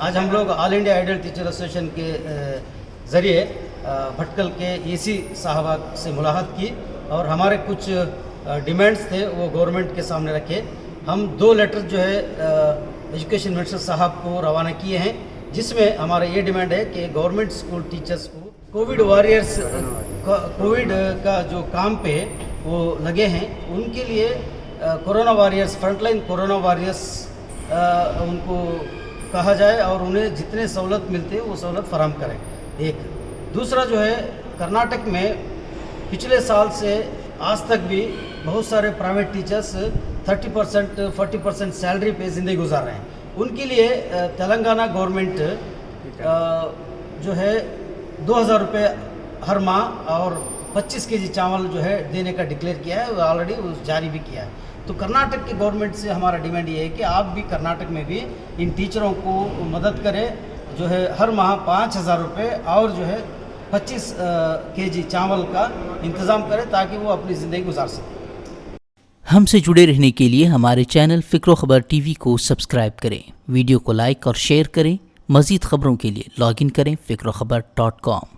आज हम लोग all India ideal teacher association के ज़रिए भटकल के एसी साहबा से मुलाकात की और हमारे कुछ डिमांड्स थे वो गवर्नमेंट के सामने रखे। हम 2 लेटर जो है एजुकेशन मिनिस्टर साहब को रवाना किए हैं, जिसमें हमारा ये डिमांड है कि गवर्नमेंट स्कूल टीचर्स को कोविड वॉरियर्स कोविड का जो काम पे वो लगे हैं उनके लिए corona warriors frontline corona warriors उनको कहा जाए और उन्हें जितने सहूलत मिलते हैं वो सहूलत फराहम करें। एक दूसरा जो है, कर्नाटक में पिछले साल से आज तक भी बहुत सारे प्राइवेट टीचर्स 30% 40% सैलरी पे ज़िंदगी गुजार रहे हैं। उनके लिए तेलंगाना गवर्नमेंट जो है 2000 रुपये हर माह और 25 केजी चावल जो है देने का डिक्लेयर किया है, ऑलरेडी जारी भी किया है। तो कर्नाटक की गवर्नमेंट से हमारा डिमांड ये है कि आप भी कर्नाटक में भी इन टीचरों को मदद करें, जो है हर माह 5000 रुपये और जो है 25 केजी चावल का इंतज़ाम करें ताकि वो अपनी ज़िंदगी गुजार सकें। हमसे जुड़े रहने के लिए हमारे चैनल फ़िक्र खबर टीवी को सब्सक्राइब करें, वीडियो को लाइक और शेयर करें। मज़ीद खबरों के लिए लॉगिन करें फ़िक्रखबर.com।